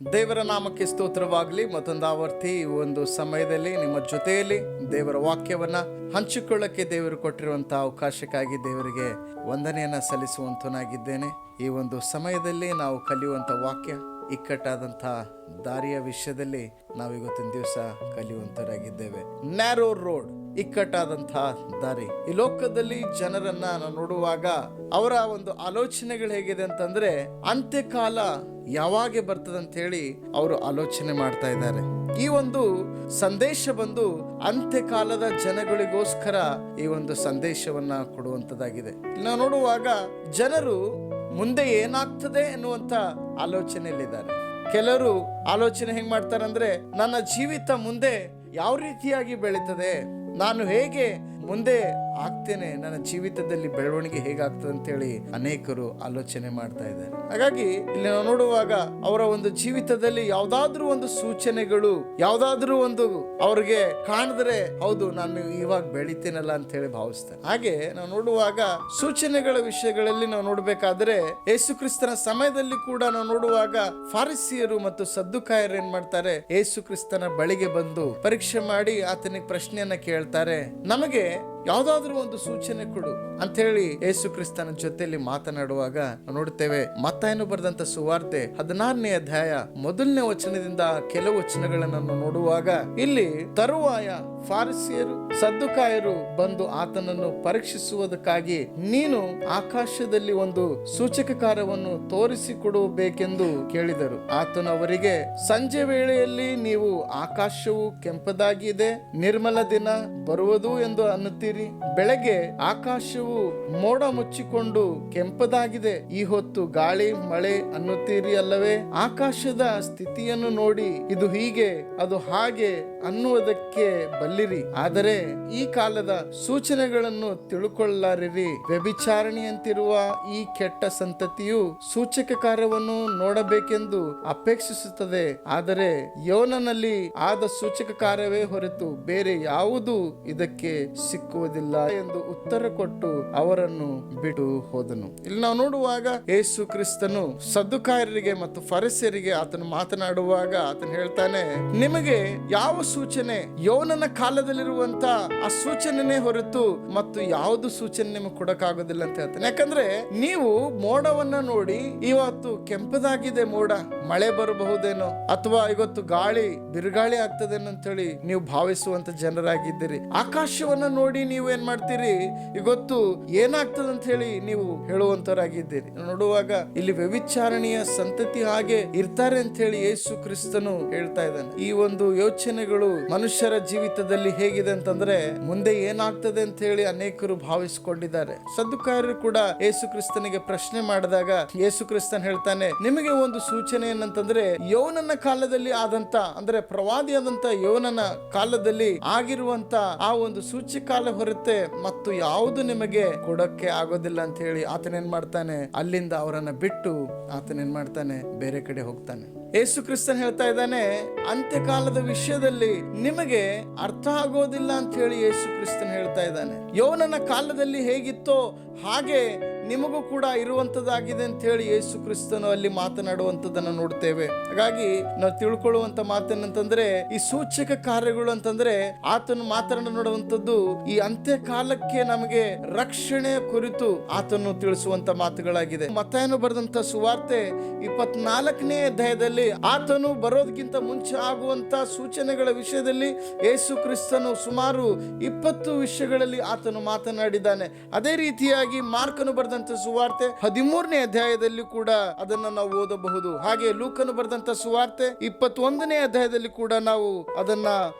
ದೇವರ ನಾಮಕ್ಕೆ ಸ್ತೋತ್ರವಾಗಲಿ. ಮತ್ತೊಂದು ಆವರ್ತಿ ಈ ಒಂದು ಸಮಯದಲ್ಲಿ ನಿಮ್ಮ ಜೊತೆಯಲ್ಲಿ ದೇವರ ವಾಕ್ಯವನ್ನ ಹಂಚಿಕೊಳ್ಳಕ್ಕೆ ದೇವರು ಕೊಟ್ಟಿರುವಂತಹ ಅವಕಾಶಕ್ಕಾಗಿ ದೇವರಿಗೆ ವಂದನೆಯನ್ನ ಸಲ್ಲಿಸುವಂತನಾಗಿದ್ದೇನೆ. ಈ ಒಂದು ಸಮಯದಲ್ಲಿ ನಾವು ಕಲಿಯುವಂತ ವಾಕ್ಯ ಇಕ್ಕಟ್ಟಾದಂಥ ದಾರಿಯ ವಿಷಯದಲ್ಲಿ ನಾವು ಇವತ್ತಿನ ದಿವಸ ಕಲಿಯುವಂತರಾಗಿದ್ದೇವೆ. ನ್ಯಾರೋ ರೋಡ್, ಇಕ್ಕಟ್ಟಾದಂತಹ ದಾರಿ. ಈ ಲೋಕದಲ್ಲಿ ಜನರನ್ನ ನಾವು ನೋಡುವಾಗ ಅವರ ಒಂದು ಆಲೋಚನೆಗಳು ಹೇಗಿದೆ ಅಂತಂದ್ರೆ ಅಂತ್ಯಕಾಲ ಯಾವಾಗ ಬರ್ತದಂತ ಹೇಳಿ ಅವರು ಆಲೋಚನೆ ಮಾಡ್ತಾ ಇದ್ದಾರೆ. ಈ ಒಂದು ಸಂದೇಶ ಬಂದು ಅಂತ್ಯಕಾಲದ ಜನಗಳಿಗೋಸ್ಕರ ಈ ಒಂದು ಸಂದೇಶವನ್ನ ಕೊಡುವಂತದ್ದಾಗಿದೆ. ನಾವು ನೋಡುವಾಗ ಜನರು ಮುಂದೆ ಏನಾಗ್ತದೆ ಎನ್ನುವಂತ ಆಲೋಚನೆಯಲ್ಲಿದ್ದಾರೆ. ಕೆಲವರು ಆಲೋಚನೆ ಹೆಂಗ್ ಮಾಡ್ತಾರೆ ಅಂದ್ರೆ, ನನ್ನ ಜೀವಿತ ಮುಂದೆ ಯಾವ ರೀತಿಯಾಗಿ ಬೆಳೀತದೆ, ನಾನು ಹೇಗೆ ಮುಂದೆ ಆಗ್ತೇನೆ, ನನ್ನ ಜೀವಿತದಲ್ಲಿ ಬೆಳವಣಿಗೆ ಹೇಗಾಗ್ತದೆ ಅಂತ ಹೇಳಿ ಅನೇಕರು ಆಲೋಚನೆ ಮಾಡ್ತಾ ಇದ್ದಾರೆ. ಹಾಗಾಗಿ ಇಲ್ಲಿ ನಾವು ನೋಡುವಾಗ ಅವರ ಒಂದು ಜೀವಿತದಲ್ಲಿ ಯಾವ್ದಾದ್ರೂ ಒಂದು ಸೂಚನೆಗಳು, ಯಾವ್ದಾದ್ರೂ ಒಂದು ಅವ್ರಿಗೆ ಕಾಣಿದ್ರೆ ಹೌದು ನಾನು ಇವಾಗ ಬೆಳಿತೇನಲ್ಲ ಅಂತ ಹೇಳಿ ಭಾವಿಸ್ತಾರೆ. ಹಾಗೆ ನಾವು ನೋಡುವಾಗ ಸೂಚನೆಗಳ ವಿಷಯಗಳಲ್ಲಿ ನಾವು ನೋಡ್ಬೇಕಾದ್ರೆ ಯೇಸು ಕ್ರಿಸ್ತನ ಸಮಯದಲ್ಲಿ ಕೂಡ ನಾವು ನೋಡುವಾಗ ಫಾರಿಸಿಯರು ಮತ್ತು ಸದ್ದುಕಾಯರು ಏನ್ ಮಾಡ್ತಾರೆ, ಯೇಸು ಕ್ರಿಸ್ತನ ಬಳಿಗೆ ಬಂದು ಪರೀಕ್ಷೆ ಮಾಡಿ ಆತನಿಗೆ ಪ್ರಶ್ನೆಯನ್ನ ಕೇಳ್ತಾರೆ, ನಮಗೆ ಯಾವ್ದಾದ್ರೂ ಒಂದು ಸೂಚನೆ ಕೊಡು ಅಂತ ಹೇಳಿ ಯೇಸು ಕ್ರಿಸ್ತನ ಜೊತೆಯಲ್ಲಿ ಮಾತನಾಡುವಾಗ ನೋಡುತ್ತೇವೆ. ಮತ್ತಾಯನು ಬರೆದಂತ ಸುವಾರ್ತೆ 16ನೇ ಅಧ್ಯಾಯ 1ನೇ ವಚನದಿಂದ ಕೆಲವು ವಚನಗಳನ್ನು ನೋಡುವಾಗ ಇಲ್ಲಿ ತರುವಾಯ ಫಾರಿಸಿಯರು ಸದ್ದುಕಾಯರು ಬಂದು ಆತನನ್ನು ಪರೀಕ್ಷಿಸುವುದಕ್ಕಾಗಿ ನೀನು ಆಕಾಶದಲ್ಲಿ ಒಂದು ಸೂಚಕ ಕಾರ್ಯವನ್ನು ತೋರಿಸಿಕೊಡಬೇಕೆಂದು ಕೇಳಿದರು. ಆತನು ಅವರಿಗೆ, ಸಂಜೆ ವೇಳೆಯಲ್ಲಿ ನೀವು ಆಕಾಶವು ಕೆಂಪದಾಗಿದೆ, ನಿರ್ಮಲ ದಿನ ಬರುವುದು ಎಂದು ಅನ್ನುತ್ತೀರಿ, ಬೆಳಗ್ಗೆ ಆಕಾಶವು ಮೋಡ ಮುಚ್ಚಿಕೊಂಡು ಕೆಂಪದಾಗಿದೆ, ಈ ಹೊತ್ತು ಗಾಳಿ ಮಳೆ ಅನ್ನುತ್ತೀರಿ ಅಲ್ಲವೇ? ಆಕಾಶದ ಸ್ಥಿತಿಯನ್ನು ನೋಡಿ ಇದು ಹೀಗೆ ಅದು ಹಾಗೆ ಅನ್ನುವುದಕ್ಕೆ ಬಲ್ಲಿರಿ, ಆದರೆ ಈ ಕಾಲದ ಸೂಚನೆಗಳನ್ನು ತಿಳುಕೊಳ್ಳಾರಿರಿ. ವ್ಯಭಿಚಾರಣೆಯಂತಿರುವ ಈ ಕೆಟ್ಟ ಸಂತತಿಯು ಸೂಚಕ ಕಾರ್ಯವನ್ನು ನೋಡಬೇಕೆಂದು ಅಪೇಕ್ಷಿಸುತ್ತದೆ, ಆದರೆ ಯೋನನಲ್ಲಿ ಆದ ಸೂಚಕ ಕಾರ್ಯವೇ ಹೊರತು ಬೇರೆ ಯಾವುದು ಇದಕ್ಕೆ ಸಿಕ್ಕುವುದಿಲ್ಲ ಎಂದು ಉತ್ತರ ಕೊಟ್ಟು ಅವರನ್ನು ಬಿಟ್ಟು ಹೋದನು. ಇಲ್ಲಿ ನಾವು ನೋಡುವಾಗ ಯೇಸು ಕ್ರಿಸ್ತನು ಸದ್ದುಕಾಯರಿಗೆ ಮತ್ತು ಫರಿಸಿಯರಿಗೆ ಆತನು ಮಾತನಾಡುವಾಗ ಆತನು ಹೇಳ್ತಾನೆ, ನಿಮಗೆ ಯಾವ ಸೂಚನೆ, ಯೋನನ ಕಾಲದಲ್ಲಿರುವಂತ ಆ ಸೂಚನೆನೇ ಹೊರತು ಮತ್ತು ಯಾವುದು ಸೂಚನೆ ನಿಮಗೆ ಕೊಡಕ್ಕಾಗೋದಿಲ್ಲ ಅಂತ ಹೇಳ್ತಾನೆ. ಯಾಕಂದ್ರೆ ನೀವು ಮೋಡವನ್ನ ನೋಡಿ ಇವತ್ತು ಕೆಂಪದಾಗಿದೆ ಮೋಡ, ಮಳೆ ಬರಬಹುದೇನೋ ಅಥವಾ ಇವತ್ತು ಗಾಳಿ ಬಿರುಗಾಳಿ ಆಗ್ತದೇನೋ ಅಂತ ಹೇಳಿ ನೀವು ಭಾವಿಸುವಂತ ಜನರಾಗಿದ್ದೀರಿ. ಆಕಾಶವನ್ನ ನೋಡಿ ನೀವು ಏನ್ ಮಾಡ್ತೀರಿ, ಇವತ್ತು ಏನಾಗ್ತದೆ ಅಂತ ಹೇಳಿ ನೀವು ಹೇಳುವಂತರಾಗಿದ್ದೀರಿ. ನೋಡುವಾಗ ಇಲ್ಲಿ ವ್ಯಭಿಚಾರಣೆಯ ಸಂತತಿ ಹಾಗೆ ಇರ್ತಾರೆ ಅಂತ ಹೇಳಿ ಯೇಸು ಕ್ರಿಸ್ತನು ಹೇಳ್ತಾ ಇದ್ದಾನೆ. ಈ ಒಂದು ಯೋಚನೆಗಳು ಮನುಷ್ಯರ ಜೀವಿತದಲ್ಲಿ ಹೇಗಿದೆ ಅಂತಂದ್ರೆ ಮುಂದೆ ಏನಾಗ್ತದೆ ಅಂತ ಹೇಳಿ ಅನೇಕರು ಭಾವಿಸಿಕೊಂಡಿದ್ದಾರೆ. ಸದ್ದುಕಾಯರು ಕೂಡ ಯೇಸು ಕ್ರಿಸ್ತನಿಗೆ ಪ್ರಶ್ನೆ ಮಾಡಿದಾಗ ಯೇಸು ಕ್ರಿಸ್ತನ್ ಹೇಳ್ತಾನೆ, ನಿಮಗೆ ಒಂದು ಸೂಚನೆ ಏನಂತಂದ್ರೆ ಯೋನನ ಕಾಲದಲ್ಲಿ ಆದಂತ, ಅಂದ್ರೆ ಪ್ರವಾದಿಯಾದಂತ ಯೋನನ ಕಾಲದಲ್ಲಿ ಆಗಿರುವಂತ ಆ ಒಂದು ಸೂಚಕಾಲ ಹೊರತೆ ಮತ್ತು ಯಾವುದು ನಿಮಗೆ ಕೊಡಕ್ಕೆ ಆಗೋದಿಲ್ಲ ಅಂತ ಹೇಳಿ ಆತನೇನ್ ಮಾಡ್ತಾನೆ, ಅಲ್ಲಿಂದ ಅವರನ್ನ ಬಿಟ್ಟು ಆತನೇನ್ ಮಾಡ್ತಾನೆ, ಬೇರೆ ಕಡೆ ಹೋಗ್ತಾನೆ. ಯೇಸು ಕ್ರಿಸ್ತನ್ ಹೇಳ್ತಾ ಇದ್ದಾನೆ, ಅಂತ್ಯಕಾಲದ ವಿಷಯದಲ್ಲಿ ನಿಮಗೆ ಅರ್ಥ ಆಗೋದಿಲ್ಲ ಅಂತ ಹೇಳಿ ಯೇಸು ಕ್ರಿಸ್ತನ್ ಹೇಳ್ತಾ ಇದ್ದಾನೆ. ಯೋನನ ಕಾಲದಲ್ಲಿ ಹೇಗಿತ್ತೋ ಹಾಗೆ ನಿಮಗೂ ಕೂಡ ಇರುವಂತದ್ದಾಗಿದೆ ಅಂತ ಹೇಳಿ ಯೇಸು ಕ್ರಿಸ್ತನು ಅಲ್ಲಿ ಮಾತನಾಡುವಂತದನ್ನ ನೋಡ್ತೇವೆ. ಹಾಗಾಗಿ ನಾವು ತಿಳ್ಕೊಳ್ಳುವಂತ ಮಾತೇನಂತಂದ್ರೆ, ಈ ಸೂಚಕ ಕಾರ್ಯಗಳು ಅಂತಂದ್ರೆ ಆತನು ಮಾತನಾಡುವಂತದ್ದು ಈ ಅಂತ್ಯಕಾಲಕ್ಕೆ ನಮಗೆ ರಕ್ಷಣೆಯ ಕುರಿತು ಆತನು ತಿಳಿಸುವಂತ ಮಾತುಗಳಾಗಿದೆ. ಮತ್ತಾಯನು ಬರೆದಂತ ಸುವಾರ್ತೆ 24ನೇ ಅಧ್ಯಾಯದಲ್ಲಿ ಆತನು ಬರೋದಕ್ಕಿಂತ ಮುಂಚೆ ಆಗುವಂತ ಸೂಚನೆಗಳ ವಿಷಯದಲ್ಲಿ ಯೇಸು ಕ್ರಿಸ್ತನು ಸುಮಾರು 20 ವಿಷಯಗಳಲ್ಲಿ ಆತನು ಮಾತನಾಡಿದ್ದಾನೆ. ಅದೇ ರೀತಿಯಾಗಿ ಮಾರ್ಕನು ಬರೆದಂತ ಸುವಾರ್ತೆ 13ನೇ ಅಧ್ಯಾಯದಲ್ಲಿ ಕೂಡ ಅದನ್ನ ನಾವು ಓದಬಹುದು. ಹಾಗೆ ಲೂಕನು ಬರೆದಂತ ಸುವಾರ್ತೆ 21ನೇ ಅಧ್ಯಾಯದಲ್ಲಿ ಕೂಡ ನಾವು ಅದನ್ನ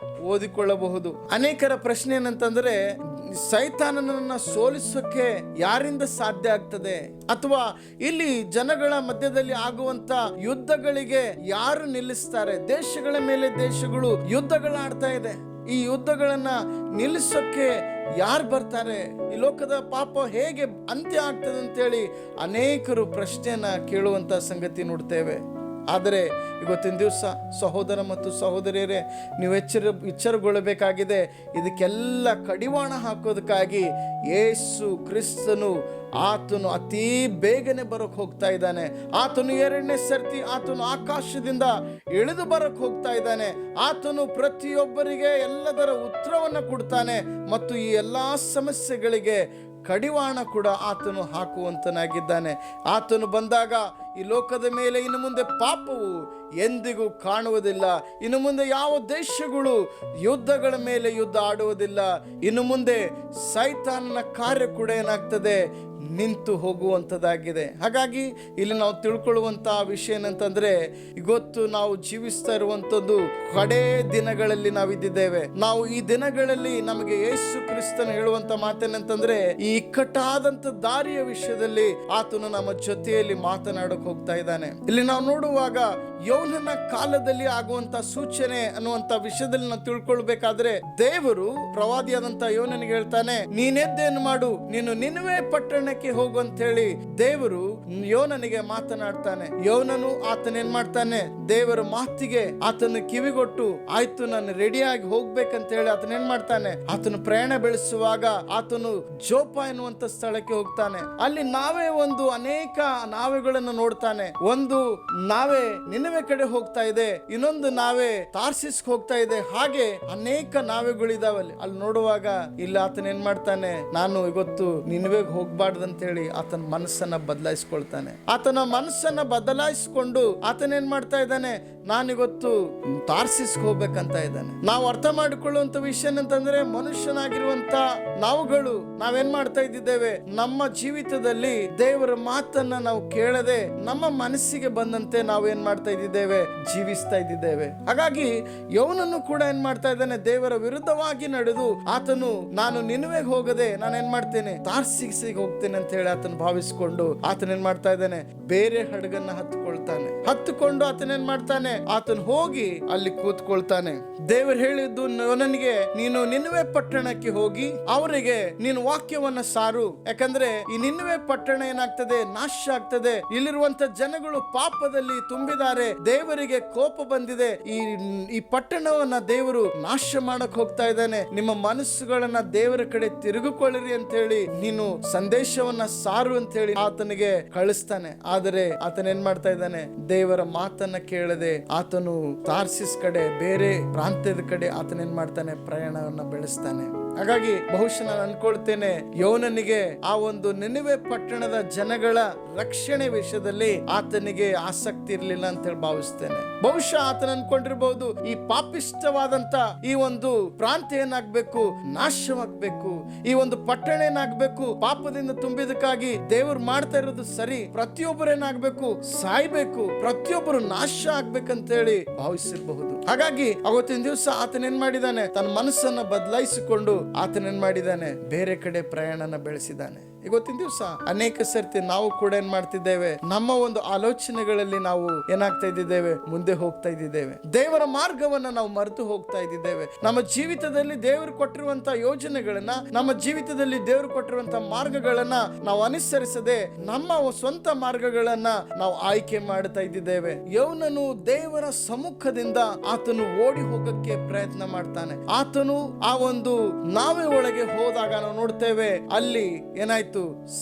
ಓದಿಕೊಳ್ಳಬಹುದು. ಅನೇಕರ ಪ್ರಶ್ನೆ ಏನಂತಂದ್ರೆ, ಸೈತಾನನನ್ನ ಸೋಲಿಸೋಕೆ ಯಾರಿಂದ ಸಾಧ್ಯ ಆಗ್ತದೆ, ಅಥವಾ ಇಲ್ಲಿ ಜನಗಳ ಮಧ್ಯದಲ್ಲಿ ಆಗುವಂತ ಯುದ್ಧಗಳಿಗೆ ಯಾರು ನಿಲ್ಲಿಸ್ತಾರೆ? ದೇಶಗಳ ಮೇಲೆ ದೇಶಗಳು ಯುದ್ಧಗಳಾಡ್ತಾ ಇದೆ. ಈ ಯುದ್ಧಗಳನ್ನ ನಿಲ್ಲಿಸೋಕೆ ಯಾರು ಬರ್ತಾರೆ? ಈ ಲೋಕದ ಪಾಪ ಹೇಗೆ ಅಂತ್ಯ ಆಗ್ತದೆ ಅಂತೇಳಿ ಅನೇಕರು ಪ್ರಶ್ನೆಯನ್ನ ಕೇಳುವಂತ ಸಂಗತಿ ನೋಡ್ತೇವೆ. ಆದರೆ ಇವತ್ತಿನ ದಿವಸ ಸಹೋದರ ಮತ್ತು ಸಹೋದರಿಯರೇ, ನೀವು ಎಚ್ಚರಗೊಳ್ಳಬೇಕಾಗಿದೆ. ಇದಕ್ಕೆಲ್ಲ ಕಡಿವಾಣ ಹಾಕೋದಕ್ಕಾಗಿ ಯೇಸು ಕ್ರಿಸ್ತನು ಆತನು ಅತೀ ಬೇಗನೆ ಬರೋಕ್ಕೆ ಹೋಗ್ತಾ ಇದ್ದಾನೆ. ಆತನು 2ನೇ ಸರ್ತಿ ಆತನು ಆಕಾಶದಿಂದ ಇಳಿದು ಬರೋಕ್ಕೆ ಹೋಗ್ತಾ ಇದ್ದಾನೆ. ಆತನು ಪ್ರತಿಯೊಬ್ಬರಿಗೆ ಎಲ್ಲದರ ಉತ್ತರವನ್ನು ಕೊಡ್ತಾನೆ ಮತ್ತು ಈ ಎಲ್ಲ ಸಮಸ್ಯೆಗಳಿಗೆ ಕಡಿವಾಣ ಕೂಡ ಆತನು ಹಾಕುವಂತನಾಗಿದ್ದಾನೆ. ಆತನು ಬಂದಾಗ ಈ ಲೋಕದ ಮೇಲೆ ಇನ್ನು ಮುಂದೆ ಪಾಪವು ಎಂದಿಗೂ ಕಾಣುವುದಿಲ್ಲ. ಇನ್ನು ಮುಂದೆ ಯಾವ ದೇಶಗಳು ಯುದ್ಧಗಳ ಮೇಲೆ ಯುದ್ಧ ಆಡುವುದಿಲ್ಲ. ಇನ್ನು ಮುಂದೆ ಸೈತಾನನ ಕಾರ್ಯ ಕೂಡ ಏನಾಗ್ತದೆ, ನಿಂತು ಹೋಗುವಂಥದ್ದಾಗಿದೆ. ಹಾಗಾಗಿ ಇಲ್ಲಿ ನಾವು ತಿಳ್ಕೊಳ್ಳುವಂಥ ವಿಷಯ ಏನಂತಂದ್ರೆ, ಇವತ್ತು ನಾವು ಜೀವಿಸ್ತಾ ಇರುವಂಥದ್ದು ಕಡೇ ದಿನಗಳಲ್ಲಿ ನಾವಿದ್ದೇವೆ. ನಾವು ಈ ದಿನಗಳಲ್ಲಿ ನಮಗೆ ಯೇಸು ಕ್ರಿಸ್ತನ ಹೇಳುವಂತ ಮಾತೇನಂತಂದ್ರೆ, ಈ ಇಕ್ಕಟ್ಟಾದಂಥ ದಾರಿಯ ವಿಷಯದಲ್ಲಿ ಆತನು ನಮ್ಮ ಜೊತೆಯಲ್ಲಿ ಮಾತನಾಡೋಕೆ ಹೋಗ್ತಾ ಇದ್ದಾನೆ. ಇಲ್ಲಿ ನಾವು ನೋಡುವಾಗ ಯೌವನನ ಕಾಲದಲ್ಲಿ ಆಗುವಂತ ಸೂಚನೆ ಅನ್ನುವಂತ ವಿಷಯದಲ್ಲಿ ನಾವು ತಿಳ್ಕೊಳ್ಬೇಕಾದ್ರೆ, ದೇವರು ಪ್ರವಾದಿಯಾದಂತ ಯೌವನನಿಗೆ ಹೇಳ್ತಾನೆ, ನೀನೆದ್ದೇನು ಮಾಡು, ನೀನು ನಿನವೆ ಪಟ್ಟಣಕ್ಕೆ ಹೋಗು ಅಂತ ಹೇಳಿ ದೇವರು ಯೌವನನಿಗೆ ಮಾತನಾಡ್ತಾನೆ. ಯೌವನನು ಆತನೇನ್ ಮಾಡ್ತಾನೆ, ದೇವರ ಮಾತಿಗೆ ಆತನ ಕಿವಿಗೊಟ್ಟು ಆಯ್ತು ನಾನು ರೆಡಿಯಾಗಿ ಹೋಗ್ಬೇಕಂತ ಹೇಳಿ ಆತನೇನ್ ಮಾಡ್ತಾನೆ, ಆತನು ಪ್ರಯಾಣ ಬೆಳೆಸುವಾಗ ಆತನು ಜೋಪ ಎನ್ನುವಂತ ಸ್ಥಳಕ್ಕೆ ಹೋಗ್ತಾನೆ. ಅಲ್ಲಿ ನಾವೇ ಒಂದು ಅನೇಕ ನಾವೆಗಳನ್ನು ನೋಡ್ತಾನೆ. ಒಂದು ನಾವೇ ನಿನವೆ ಕಡೆ ಹೋಗ್ತಾ ಇದೆ, ಇನ್ನೊಂದು ನಾವೇ ತಾರ್ಸಿಸ್ಗೆ ಹೋಗ್ತಾ ಇದೆ. ಹಾಗೆ ಅನೇಕ ನಾವೆಗಳಿದಾವಲ್ಲಿ. ಅಲ್ಲಿ ನೋಡುವಾಗ ಇಲ್ಲಿ ಆತನ ಏನ್ ಮಾಡ್ತಾನೆ, ನಾನು ಇವತ್ತು ನಿನವೆಗೆ ಹೋಗ್ಬಾರ್ದು ಅಂತ ಹೇಳಿ ಆತನ ಮನಸ್ಸನ್ನ ಬದಲಾಯಿಸ್ಕೊಳ್ತಾನೆ. ಆತನ ಮನಸ್ಸನ್ನ ಬದಲಾಯಿಸಿಕೊಂಡು ಆತನ ಏನ್ ಮಾಡ್ತಾ ಇದ್ದಾನೆ, ನಾನಿವತ್ತು ತಾರ್ಸಿಸ್ಗೆ ಹೋಗ್ಬೇಕಂತ ಇದ್ದಾನೆ. ನಾವು ಅರ್ಥ ಮಾಡಿಕೊಳ್ಳುವಂತ ವಿಷಯ ಅಂತಂದ್ರೆ, ಮನುಷ್ಯನಾಗಿರುವಂತ ನಾವುಗಳು ನಾವೇನ್ ಮಾಡ್ತಾ ಇದ್ದೇವೆ, ನಮ್ಮ ಜೀವಿತದಲ್ಲಿ ದೇವರ ಮಾತನ್ನ ನಾವು ಕೇಳದೆ ನಮ್ಮ ಮನಸ್ಸಿಗೆ ಬಂದಂತೆ ನಾವು ಏನ್ ಮಾಡ್ತಾ ಇದ್ದೇವೆ, ಜೀವಿಸ್ತಾ ಇದ್ದೇವೆ. ಹಾಗಾಗಿ ಯೌವನನ್ನು ಕೂಡ ಏನ್ ಮಾಡ್ತಾ ಇದ್ದಾನೆ, ದೇವರ ವಿರುದ್ಧವಾಗಿ ನಡೆದು ಆತನು ನಾನು ನಿನವೆಗೆ ಹೋಗದೆ ನಾನು ಏನ್ ಮಾಡ್ತೇನೆ, ತಾರ್ಸಿಗೆ ಹೋಗ್ತೇನೆ ಅಂತ ಹೇಳಿ ಆತನು ಭಾವಿಸಿಕೊಂಡು ಆತನ ಏನ್ ಮಾಡ್ತಾ ಇದ್ದಾನೆ, ಬೇರೆ ಹಡಗನ್ನ ಹತ್ತುಕೊಳ್ತಾನೆ. ಹತ್ತುಕೊಂಡು ಆತನ ಏನ್ ಮಾಡ್ತಾನೆ, ಆತನು ಹೋಗಿ ಅಲ್ಲಿ ಕೂತ್ಕೊಳ್ತಾನೆ. ದೇವರು ಹೇಳಿದ್ದು ನನಗೆ, ನೀನು ನಿನವೆ ಪಟ್ಟಣಕ್ಕೆ ಹೋಗಿ ಅವರಿಗೆ ನೀನು ವಾಕ್ಯವನ್ನ ಸಾರು. ಯಾಕಂದ್ರೆ ಈ ನಿನವೆ ಪಟ್ಟಣ ಏನಾಗ್ತದೆ, ನಾಶ ಆಗ್ತದೆ. ಇಲ್ಲಿರುವಂತ ಜನಗಳು ಪಾಪದಲ್ಲಿ ತುಂಬಿದ್ದಾರೆ, ದೇವರಿಗೆ ಕೋಪ ಬಂದಿದೆ. ಈ ಪಟ್ಟಣವನ್ನ ದೇವರು ನಾಶ ಮಾಡಕ್ ಹೋಗ್ತಾ ಇದ್ದಾನೆ. ನಿಮ್ಮ ಮನಸ್ಸುಗಳನ್ನ ದೇವರ ಕಡೆ ತಿರುಗಿಕೊಳ್ಳಿರಿ ಅಂತ ಹೇಳಿ ನೀನು ಸಂದೇಶವನ್ನ ಸಾರು ಅಂತ ಹೇಳಿ ಆತನಿಗೆ ಕಳಿಸ್ತಾನೆ. ಆದರೆ ಆತನ ಏನ್ ಮಾಡ್ತಾ ಇದ್ದಾನೆ, ದೇವರ ಮಾತನ್ನ ಕೇಳದೆ ಆತನು ತಾರ್ಸಿಸ್ ಕಡೆ, ಬೇರೆ ಪ್ರಾಂತ್ಯದ ಕಡೆ ಆತನ ಏನ್ ಮಾಡ್ತಾನೆ, ಪ್ರಯಾಣವನ್ನ ಬೆಳೆಸ್ತಾನೆ. ಹಾಗಾಗಿ ಬಹುಶಃ ನಾನು ಅನ್ಕೊಳ್ತೇನೆ, ಯೌವನನಿಗೆ ಆ ಒಂದು ನಿನವೆ ಪಟ್ಟಣದ ಜನಗಳ ರಕ್ಷಣೆ ವಿಷಯದಲ್ಲಿ ಆತನಿಗೆ ಆಸಕ್ತಿ ಇರಲಿಲ್ಲ ಅಂತ ಹೇಳಿ ಭಾವಿಸ್ತೇನೆ. ಬಹುಶಃ ಆತನ ಅನ್ಕೊಂಡಿರ್ಬಹುದು, ಈ ಪಾಪಿಷ್ಟವಾದಂತ ಈ ಒಂದು ಪ್ರಾಂತ್ಯ ಏನಾಗ್ಬೇಕು, ನಾಶವಾಗ್ಬೇಕು. ಈ ಒಂದು ಪಟ್ಟಣ ಏನಾಗ್ಬೇಕು, ಪಾಪದಿಂದ ತುಂಬಿದಕ್ಕಾಗಿ ದೇವರು ಮಾಡ್ತಾ ಇರೋದು ಸರಿ, ಪ್ರತಿಯೊಬ್ಬರು ಏನಾಗ್ಬೇಕು, ಸಾಯ್ಬೇಕು, ಪ್ರತಿಯೊಬ್ಬರು ನಾಶ ಆಗ್ಬೇಕಂತ ಹೇಳಿ ಭಾವಿಸಿರಬಹುದು. ಹಾಗಾಗಿ ಅವತ್ತಿನ ದಿವಸ ಆತನ ಏನ್ ಮಾಡಿದಾನೆ, ತನ್ನ ಮನಸ್ಸನ್ನ ಬದಲಾಯಿಸಿಕೊಂಡು ಆತನ ಏನ್ ಮಾಡಿದಾನೆ, ಬೇರೆ ಕಡೆ ಪ್ರಯಾಣನ ಬೆಳೆಸಿದಾನೆ. ಇವತ್ತಿನ ದಿವಸ ಅನೇಕ ಸರ್ತಿ ನಾವು ಕೂಡ ಏನ್ ಮಾಡ್ತಿದ್ದೇವೆ, ನಮ್ಮ ಒಂದು ಆಲೋಚನೆಗಳಲ್ಲಿ ನಾವು ಏನಾಗ್ತಾ ಇದ್ದೇವೆ, ಮುಂದೆ ಹೋಗ್ತಾ ಇದ್ದೇವೆ. ದೇವರ ಮಾರ್ಗವನ್ನ ನಾವು ಮರೆತು ಹೋಗ್ತಾ ಇದ್ದೇವೆ. ನಮ್ಮ ಜೀವಿತದಲ್ಲಿ ದೇವರು ಕೊಟ್ಟಿರುವಂತ ಯೋಜನೆಗಳನ್ನ, ನಮ್ಮ ಜೀವಿತದಲ್ಲಿ ದೇವರು ಕೊಟ್ಟಿರುವಂತ ಮಾರ್ಗಗಳನ್ನ ನಾವು ಅನುಸರಿಸದೆ ನಮ್ಮ ಸ್ವಂತ ಮಾರ್ಗಗಳನ್ನ ನಾವು ಆಯ್ಕೆ ಮಾಡ್ತಾ ಇದ್ದೇವೆ. ಯೌವನನು ದೇವರ ಸಮ್ಮುಖದಿಂದ ಆತನು ಓಡಿ ಹೋಗಕ್ಕೆ ಪ್ರಯತ್ನ ಮಾಡ್ತಾನೆ. ಆತನು ಆ ಒಂದು ನಾವೇ ಒಳಗೆ ಹೋದಾಗ ನಾವು ನೋಡ್ತೇವೆ, ಅಲ್ಲಿ ಏನಾಯ್ತು,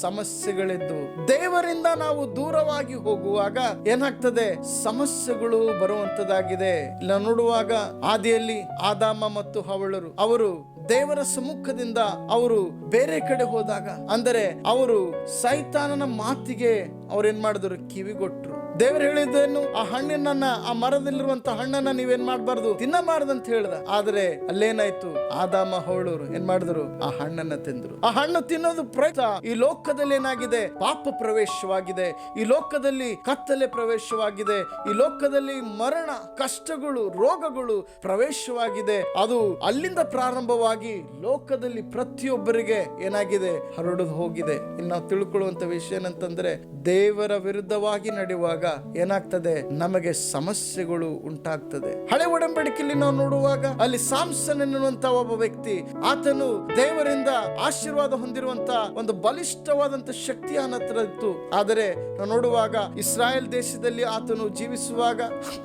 ಸಮಸ್ಯೆಗಳಿದ್ದು. ದೇವರಿಂದ ನಾವು ದೂರವಾಗಿ ಹೋಗುವಾಗ ಏನಾಗ್ತದೆ, ಸಮಸ್ಯೆಗಳು ಬರುವಂತದ್ದಾಗಿದೆ. ಇಲ್ಲ ನೋಡುವಾಗ ಆದಿಯಲ್ಲಿ ಆದಾಮ ಮತ್ತು ಹವ್ವಳರು ಅವರು ದೇವರ ಸಮ್ಮುಖದಿಂದ ಅವರು ಬೇರೆ ಕಡೆ ಹೋದಾಗ, ಅಂದರೆ ಅವರು ಸೈತಾನನ ಮಾತಿಗೆ ಅವ್ರೇನ್ ಮಾಡಿದ್ರು, ಕಿವಿಗೊಟ್ರು. ದೇವರು ಹೇಳಿದ್ದೇನು, ಆ ಹಣ್ಣಿನನ್ನ, ಆ ಮರದಲ್ಲಿರುವಂತ ಹಣ್ಣನ್ನ ನೀವೇನ್ ಮಾಡಬಾರ್ದು, ತಿನ್ನಬಾರ್ದು ಅಂತ ಹೇಳ್ದ. ಆದ್ರೆ ಅಲ್ಲೇನಾಯ್ತು, ಆದಾಮ ಹವ್ವಳರು ಏನ್ ಮಾಡಿದ್ರು, ಆ ಹಣ್ಣನ್ನ ತಿಂದ್ರು. ಆ ಹಣ್ಣು ತಿನ್ನೋದು ಪ್ರಯತ್ನ. ಈ ಲೋಕದಲ್ಲಿ ಏನಾಗಿದೆ, ಪಾಪ ಪ್ರವೇಶವಾಗಿದೆ. ಈ ಲೋಕದಲ್ಲಿ ಕತ್ತಲೆ ಪ್ರವೇಶವಾಗಿದೆ. ಈ ಲೋಕದಲ್ಲಿ ಮರಣ, ಕಷ್ಟಗಳು, ರೋಗಗಳು ಪ್ರವೇಶವಾಗಿದೆ. ಅದು ಅಲ್ಲಿಂದ ಪ್ರಾರಂಭವಾಗಿ ಲೋಕದಲ್ಲಿ ಪ್ರತಿಯೊಬ್ಬರಿಗೆ ಏನಾಗಿದೆ, ಹರಡು ಹೋಗಿದೆ. ಇನ್ನು ನಾವು ತಿಳ್ಕೊಳ್ಳುವಂತ ವಿಷಯ ಏನಂತಂದ್ರೆ, ದೇವರ ವಿರುದ್ಧವಾಗಿ ನಡೆಯುವಾಗ ಏನಾಗ್ತದೆ, ನಮಗೆ ಸಮಸ್ಯೆಗಳು ಉಂಟಾಗ್ತದೆ. ಹಳೆ ಒಡಂಬಡಿಕೆಯಲ್ಲಿ ನಾವು ನೋಡುವಾಗ ಅಲ್ಲಿ ಸಾಮ್ಸನ್ ಎನ್ನುವಂತ ಒಬ್ಬ ವ್ಯಕ್ತಿ, ಆತನು ದೇವರಿಂದ ಆಶೀರ್ವಾದ ಹೊಂದಿರುವಂತ ಒಂದು ಬಲಿಷ್ಠವಾದಂತ ಶಕ್ತಿ ಆತನ ಹತ್ರ ಇತ್ತು. ಆದರೆ ನಾವು ನೋಡುವಾಗ ಇಸ್ರಾಯೇಲ್ ದೇಶದಲ್ಲಿ ಆತನು ಜೀವಿಸುವಾಗ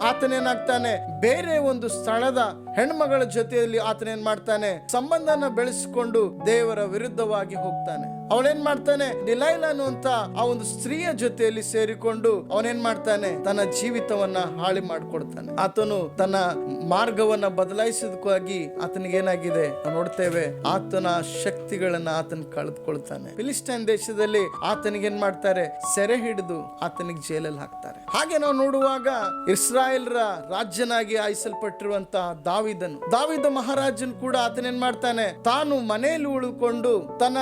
ಆತನೇನಾಗ್ತಾನೆ, ಬೇರೆ ಒಂದು ಸ್ಥಳದ ಹೆಣ್ಮಗಳ ಜೊತೆಯಲ್ಲಿ ಆತನೇನ್ ಮಾಡ್ತಾನೆ, ಸಂಬಂಧನ ಬೆಳೆಸಿಕೊಂಡು ದೇವರ ವಿರುದ್ಧವಾಗಿ ಹೋಗ್ತಾನೆ. ಅವನೇನ್ ಮಾಡ್ತಾನೆ, ಡಿಲೈಲಾ ಅನ್ನುವಂತ ಆ ಒಂದು ಸ್ತ್ರೀಯ ಜೊತೆಯಲ್ಲಿ ಸೇರಿಕೊಂಡು ಅವನೇನ್ ಮಾಡ್ತಾನೆ, ತನ್ನ ಜೀವಿತವನ್ನ ಹಾಳಿ ಮಾಡ್ಕೊಡ್ತಾನೆ. ಆತನು ತನ್ನ ಮಾರ್ಗವನ್ನ ಬದಲಾಯಿಸೋದಕ್ಕಾಗಿ ಆತನಿಗೆ ಏನಾಗಿದೆ ನಾವು ನೋಡ್ತೇವೆ, ಆತನ ಶಕ್ತಿಗಳನ್ನ ಆತನ ಕಳೆದುಕೊಳ್ತಾನೆ. ಫಿಲಿಸ್ಟೈನ್ ದೇಶದಲ್ಲಿ ಆತನಿಗೆ ಏನ್ ಮಾಡ್ತಾರೆ, ಸೆರೆ ಹಿಡಿದು ಆತನಿಗೆ ಜೈಲಲ್ಲಿ ಹಾಕ್ತಾರೆ. ಹಾಗೆ ನಾವು ನೋಡುವಾಗ ಇಸ್ರಾಯೇಲ್ರ ರಾಜ್ಯನಾಗಿ ಆಯ್ಸಲ್ಪಟ್ಟಿರುವಂತ ದಾವಿದ ಮಹಾರಾಜನ್ ಕೂಡ ಆತನೇನ್ ಮಾಡ್ತಾನೆ, ತಾನು ಮನೆಯಲ್ಲಿ ಉಳಿದುಕೊಂಡು ತನ್ನ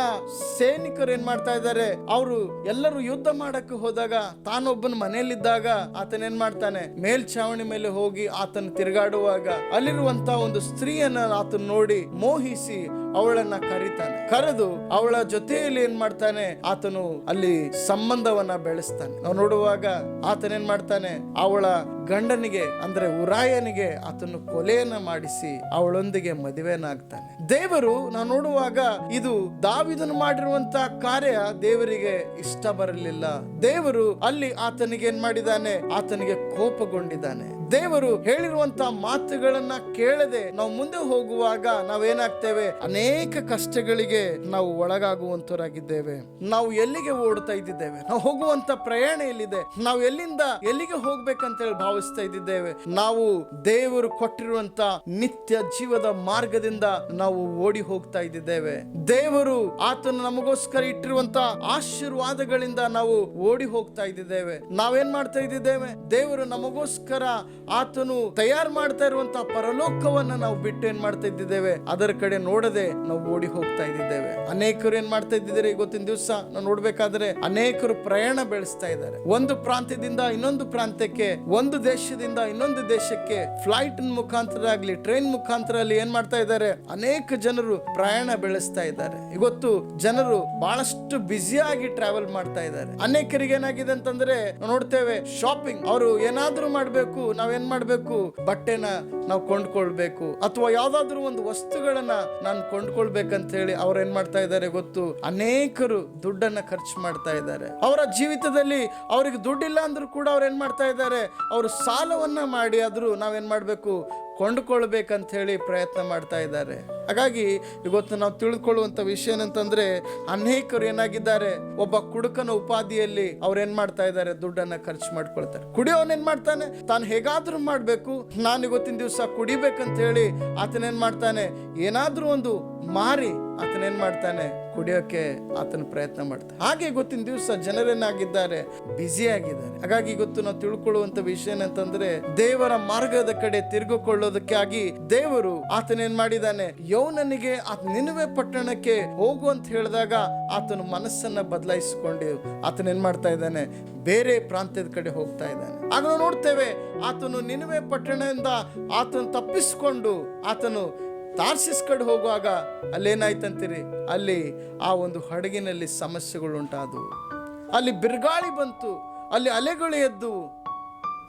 ಸೈನಿಕರು ಏನ್ ಮಾಡ್ತಾ ಇದ್ದಾರೆ, ಅವರು ಎಲ್ಲರೂ ಯುದ್ಧ ಮಾಡಕ್ಕೆ ಹೋದಾಗ ತಾನೊಬ್ಬನ ಮನೆಯಲ್ಲಿದ್ದಾಗ ಆತನೇನ್ ಮಾಡ್ತಾನೆ, ಮೇಲ್ಛಾವಣಿ ಮೇಲೆ ಹೋಗಿ ಆತನ ತಿರುಗಾಡುವಾಗ ಅಲ್ಲಿರುವಂತ ಒಂದು ಸ್ತ್ರೀಯನ್ನ ಆತನ ನೋಡಿ ಮೋಹಿಸಿ ಅವಳನ್ನ ಕರೆದು ಅವಳ ಜೊತೆಯಲ್ಲಿ ಏನ್ ಮಾಡ್ತಾನೆ, ಆತನು ಅಲ್ಲಿ ಸಂಬಂಧವನ್ನ ಬೆಳೆಸ್ತಾನೆ. ನಾವು ನೋಡುವಾಗ ಆತನೇನ್ ಮಾಡ್ತಾನೆ, ಅವಳ ಗಂಡನಿಗೆ ಅಂದ್ರೆ ಉರಾಯನಿಗೆ ಆತನು ಕೊಲೆಯನ್ನ ಮಾಡಿಸಿ ಅವಳೊಂದಿಗೆ ಮದುವೆನಾಗ್ತಾನೆ. ದೇವರು ನಾವು ನೋಡುವಾಗ ಇದು ದಾವಿದನು ಮಾಡಿರುವಂತ ಕಾರ್ಯ ದೇವರಿಗೆ ಇಷ್ಟ ಬರಲಿಲ್ಲ. ದೇವರು ಅಲ್ಲಿ ಆತನಿಗೆ ಏನ್ ಮಾಡಿದಾನೆ, ಆತನಿಗೆ ಕೋಪಗೊಂಡಿದ್ದಾನೆ. ದೇವರು ಹೇಳಿರುವಂತ ಮಾತುಗಳನ್ನ ಕೇಳದೆ ನಾವು ಮುಂದೆ ಹೋಗುವಾಗ ನಾವೇನಾಗ್ತೇವೆ, ಅನೇಕ ಕಷ್ಟಗಳಿಗೆ ನಾವು ಒಳಗಾಗುವಂತರಾಗಿದ್ದೇವೆ. ನಾವು ಎಲ್ಲಿಗೆ ಓಡ್ತಾ ಇದ್ದಿದ್ದೇವೆ, ನಾವು ಹೋಗುವಂತ ಪ್ರಯಾಣ ಎಲ್ಲಿದೆ, ನಾವು ಎಲ್ಲಿಂದ ಎಲ್ಲಿಗೆ ಹೋಗ್ಬೇಕಂತ ಹೇಳಿ ಭಾವಿಸ್ತಾ ಇದ್ದಿದ್ದೇವೆ. ನಾವು ದೇವರು ಕೊಟ್ಟಿರುವಂತ ನಿತ್ಯ ಜೀವದ ಮಾರ್ಗದಿಂದ ನಾವು ಓಡಿ ಹೋಗ್ತಾ ಇದ್ದಿದ್ದೇವೆ. ದೇವರು ಆತನು ನಮಗೋಸ್ಕರ ಇಟ್ಟಿರುವಂತ ಆಶೀರ್ವಾದಗಳಿಂದ ನಾವು ಓಡಿ ಹೋಗ್ತಾ ಇದ್ದಿದ್ದೇವೆ. ನಾವೇನ್ ಮಾಡ್ತಾ ಇದ್ದಿದ್ದೇವೆ, ದೇವರು ನಮಗೋಸ್ಕರ ಆತನು ತಯಾರು ಮಾಡ್ತಾ ಇರುವಂತ ಪರಲೋಕವನ್ನ ನಾವು ಬಿಟ್ಟು ಏನ್ ಮಾಡ್ತಾ ಇದ್ದಿದ್ದೇವೆ, ಅದರ ಕಡೆ ನೋಡದೆ ನಾವು ಓಡಿ ಹೋಗ್ತಾ ಇದ್ದಿದ್ದೇವೆ. ಅನೇಕರು ಏನ್ ಮಾಡ್ತಾ ಇದ್ದಿದ್ದಾರೆ, ಇವತ್ತಿನ ದಿವಸ ನಾವು ನೋಡ್ಬೇಕಾದ್ರೆ ಅನೇಕರು ಪ್ರಯಾಣ ಬೆಳೆಸ್ತಾ ಇದ್ದಾರೆ. ಒಂದು ಪ್ರಾಂತ್ಯದಿಂದ ಇನ್ನೊಂದು ಪ್ರಾಂತ್ಯಕ್ಕೆ, ಒಂದು ದೇಶದಿಂದ ಇನ್ನೊಂದು ದೇಶಕ್ಕೆ ಫ್ಲೈಟ್ ಮುಖಾಂತರ ಆಗ್ಲಿ ಟ್ರೈನ್ ಮುಖಾಂತರ ಅಲ್ಲಿ ಏನ್ ಮಾಡ್ತಾ ಇದ್ದಾರೆ, ಅನೇಕ ಜನರು ಪ್ರಯಾಣ ಬೆಳೆಸ್ತಾ ಇದ್ದಾರೆ. ಇವತ್ತು ಜನರು ಬಹಳಷ್ಟು ಬ್ಯುಸಿಯಾಗಿ ಟ್ರಾವೆಲ್ ಮಾಡ್ತಾ ಇದ್ದಾರೆ. ಅನೇಕರಿಗೆ ಏನಾಗಿದೆ ಅಂತಂದ್ರೆ ನೋಡ್ತೇವೆ, ಶಾಪಿಂಗ್, ಅವರು ಏನಾದ್ರೂ ಮಾಡ್ಬೇಕು, ನಾವೇನ್ ಮಾಡ್ಬೇಕು, ಬಟ್ಟೆನ ನಾವು ಕೊಂಡ್ಕೊಳ್ಬೇಕು ಅಥವಾ ಯಾವ್ದಾದ್ರು ಒಂದು ವಸ್ತುಗಳನ್ನ ನಾನು ಕೊಂಡ್ಕೊಳ್ಬೇಕಂತ ಹೇಳಿ ಅವ್ರು ಏನ್ ಮಾಡ್ತಾ ಇದ್ದಾರೆ ಗೊತ್ತು, ಅನೇಕರು ದುಡ್ಡನ್ನ ಖರ್ಚು ಮಾಡ್ತಾ ಇದ್ದಾರೆ. ಅವರ ಜೀವಿತದಲ್ಲಿ ಅವರಿಗೆ ದುಡ್ಡಿಲ್ಲ ಅಂದ್ರೂ ಕೂಡ ಅವ್ರು ಏನ್ ಮಾಡ್ತಾ ಇದ್ದಾರೆ, ಅವರು ಸಾಲವನ್ನ ಮಾಡಿ ಆದ್ರೂ ನಾವೇನ್ ಮಾಡ್ಬೇಕು, ಕೊಂಡುಕೊಳ್ಬೇಕಂತ ಹೇಳಿ ಪ್ರಯತ್ನ ಮಾಡ್ತಾ ಇದ್ದಾರೆ. ಹಾಗಾಗಿ ಇವತ್ತು ನಾವು ತಿಳ್ಕೊಳ್ಳುವಂತ ವಿಷಯ ಏನಂತಂದ್ರೆ, ಅನೇಕರು ಏನಾಗಿದ್ದಾರೆ, ಒಬ್ಬ ಕುಡುಕನ ಉಪಾಧಿಯಲ್ಲಿ ಅವ್ರು ಏನ್ ಮಾಡ್ತಾ ಇದ್ದಾರೆ, ದುಡ್ಡನ್ನ ಖರ್ಚು ಮಾಡ್ಕೊಳ್ತಾರೆ. ಕುಡಿಯೋನ್ ಏನ್ ಮಾಡ್ತಾನೆ, ತಾನು ಹೇಗಾದ್ರೂ ಮಾಡ್ಬೇಕು, ನಾನು ಇವತ್ತಿನ ದಿವಸ ಕುಡಿಬೇಕಂತ ಹೇಳಿ ಆತನೇನ್ ಮಾಡ್ತಾನೆ, ಏನಾದ್ರೂ ಒಂದು ಮಾರಿ ಆತನೇನ್ ಮಾಡ್ತಾನೆ, ಕುಡಿಯೋಕೆ ಆತನ ಪ್ರಯತ್ನ ಮಾಡ್ತಾನೆ. ಹಾಗೆ ಇವತ್ತಿನ ದಿವಸ ಜನರೇನಾಗಿದ್ದಾರೆ, ಬ್ಯುಸಿ ಆಗಿದ್ದಾರೆ. ಹಾಗಾಗಿ ಇವತ್ತು ನಾವು ತಿಳ್ಕೊಳ್ಳುವಂತ ವಿಷಯ ಏನಂತಂದ್ರೆ, ದೇವರ ಮಾರ್ಗದ ಕಡೆ ತಿರುಗಿಕೊಳ್ಳೋದಕ್ಕಾಗಿ ದೇವರು ಆತನೇನ್ ಮಾಡಿದಾನೆ, ಯೌವನನಿಗೆ ನಿನವೆ ಪಟ್ಟಣಕ್ಕೆ ಹೋಗು ಅಂತ ಹೇಳಿದಾಗ ಆತನ ಮನಸ್ಸನ್ನ ಬದಲಾಯಿಸಿಕೊಂಡು ಆತನೇನ್ ಮಾಡ್ತಾ ಇದ್ದಾನೆ, ಬೇರೆ ಪ್ರಾಂತ್ಯದ ಕಡೆ ಹೋಗ್ತಾ ಇದ್ದಾನೆ. ಆಗ ನಾವು ನೋಡ್ತೇವೆ, ಆತನು ನಿನವೆ ಪಟ್ಟಣದಿಂದ ಆತನು ತಪ್ಪಿಸಿಕೊಂಡು ಆತನು ತಾರ್ಸಿಸ್ ಕಡೆ ಹೋಗುವಾಗ ಅಲ್ಲೇನಾಯ್ತಂತೀರಿ, ಅಲ್ಲಿ ಆ ಒಂದು ಹಡಗಿನಲ್ಲಿ ಸಮಸ್ಯೆಗಳು ಉಂಟಾದವು, ಅಲ್ಲಿ ಬಿರುಗಾಳಿ ಬಂತು, ಅಲ್ಲಿ ಅಲೆಗಳು ಎದ್ದು.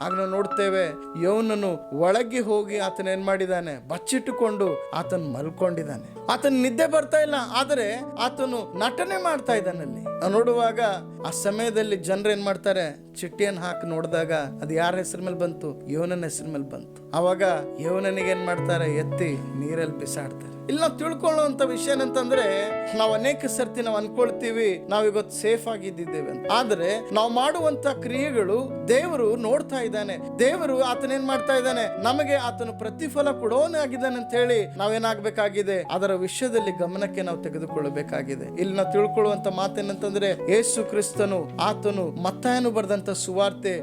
ಆಗ ನಾವು ನೋಡ್ತೇವೆ, ಯೌವನನು ಒಳಗೆ ಹೋಗಿ ಆತನ ಏನ್ ಮಾಡಿದಾನೆ, ಬಚ್ಚಿಟ್ಟುಕೊಂಡು ಆತನು ಮಲ್ಕೊಂಡಿದ್ದಾನೆ. ಆತನ ನಿದ್ದೆ ಬರ್ತಾ ಇಲ್ಲ, ಆದರೆ ಆತನು ನಟನೆ ಮಾಡ್ತಾ ಇದ್ದಾನಲ್ಲಿ. ನೋಡುವಾಗ ಆ ಸಮಯದಲ್ಲಿ ಜನರು ಏನ್ ಮಾಡ್ತಾರೆ, ಚಿಟ್ಟಿಯನ್ನು ಹಾಕಿ ನೋಡಿದಾಗ ಅದು ಯಾರ ಹೆಸರು ಮೇಲೆ ಬಂತು, ಯೌವನನ ಹೆಸರು ಮೇಲೆ ಬಂತು. ಅವಾಗ ಯೌವನನಿಗೆ ಏನ್ ಮಾಡ್ತಾರೆ, ಎತ್ತಿ ನೀರಲ್ಲಿ ಬಿಸಾಡ್ತಾರೆ. ಇಲ್ಲಿ ನಾವು ತಿಳ್ಕೊಳ್ಳುವಂತ ವಿಷಯ ಏನಂತಂದ್ರೆ, ನಾವು ಅನೇಕ ಸರ್ತಿ ನಾವು ಅನ್ಕೊಳ್ತೀವಿ ನಾವು ಇವತ್ತು ಸೇಫ್ ಆಗಿದ್ದೇವೆ ಅಂತ. ಆದ್ರೆ ನಾವು ಮಾಡುವಂತ ಕ್ರಿಯೆಗಳು ದೇವರು ನೋಡ್ತಾ ಇದ್ದಾನೆ. ದೇವರು ಆತನೇನ್ ಮಾಡ್ತಾ ಇದ್ದಾನೆ, ನಮಗೆ ಆತನು ಪ್ರತಿಫಲ ಕೊಡೋನಾಗಿದ್ದಾನೆ ಅಂತ ಹೇಳಿ ನಾವೇನಾಗಬೇಕಾಗಿದೆ, ಅದರ ವಿಷಯದಲ್ಲಿ ಗಮನಕ್ಕೆ ನಾವು ತೆಗೆದುಕೊಳ್ಳಬೇಕಾಗಿದೆ. ಇಲ್ಲಿ ನಾವು ತಿಳ್ಕೊಳ್ಳುವಂತ ಮಾತೇನಂತಂದ್ರೆ, ಯೇಸು ಕ್ರಿಸ್ತನು ಆತನು ಮತ್ತಾಯನು ಬರೆದಂತ ಸುವಾರ್ತೆ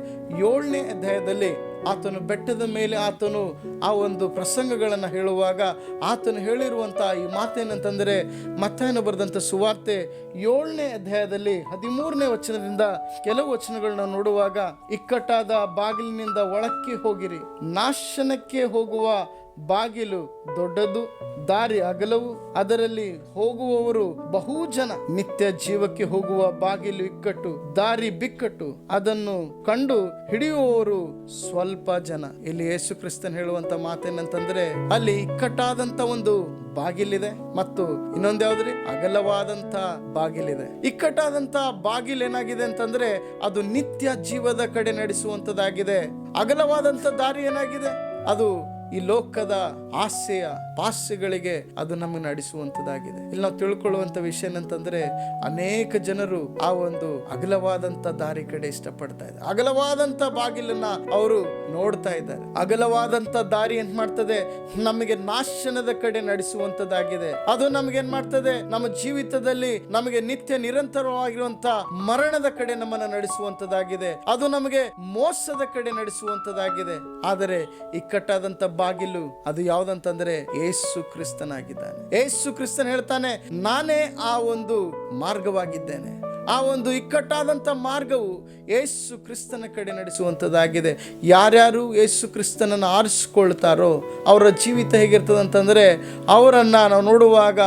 7ನೇ ಅಧ್ಯಾಯದಲ್ಲಿ ಆತನು ಬೆಟ್ಟದ ಮೇಲೆ ಆತನು ಆ ಒಂದು ಪ್ರಸಂಗಗಳನ್ನು ಹೇಳುವಾಗ ಆತನು ಹೇಳಿರುವಂತ ಈ ಮಾತೇನಂತಂದ್ರೆ, ಮತ್ತಾಯನು ಬರೆದಂತ ಸುವಾರ್ತೆ 7ನೇ ಅಧ್ಯಾಯದಲ್ಲಿ 13ನೇ ವಚನದಿಂದ ಕೆಲವು ವಚನಗಳನ್ನ ನೋಡುವಾಗ, ಇಕ್ಕಟ್ಟಾದ ಬಾಗಿಲಿನಿಂದ ಒಳಕ್ಕೆ ಹೋಗಿರಿ, ನಾಶನಕ್ಕೆ ಹೋಗುವ ಬಾಗಿಲು ದೊಡ್ಡದು, ದಾರಿ ಅಗಲವು, ಅದರಲ್ಲಿ ಹೋಗುವವರು ಬಹು ಜನ. ನಿತ್ಯ ಜೀವಕ್ಕೆ ಹೋಗುವ ಬಾಗಿಲು ಇಕ್ಕಟ್ಟು, ದಾರಿ ಬಿಕ್ಕಟ್ಟು, ಅದನ್ನು ಕಂಡು ಹಿಡಿಯುವವರು ಸ್ವಲ್ಪ ಜನ. ಇಲ್ಲಿ ಯೇಸು ಕ್ರಿಸ್ತನ್ ಹೇಳುವಂತ ಮಾತೇನಂತಂದ್ರೆ, ಅಲ್ಲಿ ಇಕ್ಕಟ್ಟಾದಂತ ಒಂದು ಬಾಗಿಲಿದೆ ಮತ್ತು ಇನ್ನೊಂದು ಯಾವ್ದ್ರಿ, ಅಗಲವಾದಂತ ಬಾಗಿಲಿದೆ. ಇಕ್ಕಟ್ಟಾದಂತ ಬಾಗಿಲು ಏನಾಗಿದೆ ಅಂತಂದ್ರೆ ಅದು ನಿತ್ಯ ಜೀವದ ಕಡೆ ನಡೆಸುವಂತದ್ದಾಗಿದೆ. ಅಗಲವಾದಂತ ದಾರಿ ಏನಾಗಿದೆ, ಅದು ಈ ಲೋಕದ ಆಸೆಯ ಪಾಸ್ಯಗಳಿಗೆ ಅದು ನಮಗೆ ನಡೆಸುವಂತದ್ದಾಗಿದೆ. ಇಲ್ಲಿ ನಾವು ತಿಳ್ಕೊಳ್ಳುವಂತ ವಿಷಯ ಏನಂತಂದ್ರೆ, ಅನೇಕ ಜನರು ಆ ಒಂದು ಅಗಲವಾದಂತ ದಾರಿ ಕಡೆ ಇಷ್ಟಪಡ್ತಾ ಇದ್ದಾರೆ. ಅಗಲವಾದಂತ ಬಾಗಿಲನ್ನ ಅವರು ನೋಡ್ತಾ ಇದ್ದಾರೆ. ಅಗಲವಾದಂತ ದಾರಿ ಏನ್ ಮಾಡ್ತದೆ, ನಮಗೆ ನಾಶನದ ಕಡೆ ನಡೆಸುವಂತದ್ದಾಗಿದೆ. ಅದು ನಮ್ಗೆ ಏನ್ ಮಾಡ್ತದೆ, ನಮ್ಮ ಜೀವಿತದಲ್ಲಿ ನಮಗೆ ನಿತ್ಯ ನಿರಂತರವಾಗಿರುವಂತ ಮರಣದ ಕಡೆ ನಮ್ಮನ್ನ ನಡೆಸುವಂತದ್ದಾಗಿದೆ. ಅದು ನಮಗೆ ಮೋಸದ ಕಡೆ ನಡೆಸುವಂತದ್ದಾಗಿದೆ. ಆದರೆ ಇಕ್ಕಟ್ಟಾದಂತ ಬಾಗಿಲು ಅದು ಯಾವ್ದಂತಂದ್ರೆ ಯೇಸು ಕ್ರಿಸ್ತನಾಗಿದ್ದಾನೆ. ಯೇಸು ಕ್ರಿಸ್ತನ್ ಹೇಳ್ತಾನೆ, ನಾನೇ ಆ ಒಂದು ಮಾರ್ಗವಾಗಿದ್ದೇನೆ. ಆ ಒಂದು ಇಕ್ಕಟ್ಟಾದಂತ ಮಾರ್ಗವು ಯೇಸು ಕ್ರಿಸ್ತನ ಕಡೆ ನಡೆಸುವಂತದ್ದಾಗಿದೆ. ಯಾರ್ಯಾರು ಯೇಸು ಕ್ರಿಸ್ತನನ್ನು ಆರಿಸಿಕೊಳ್ತಾರೋ ಅವರ ಜೀವಿತ ಹೇಗಿರ್ತದಂತಂದ್ರೆ, ಅವರನ್ನ ನಾವು ನೋಡುವಾಗ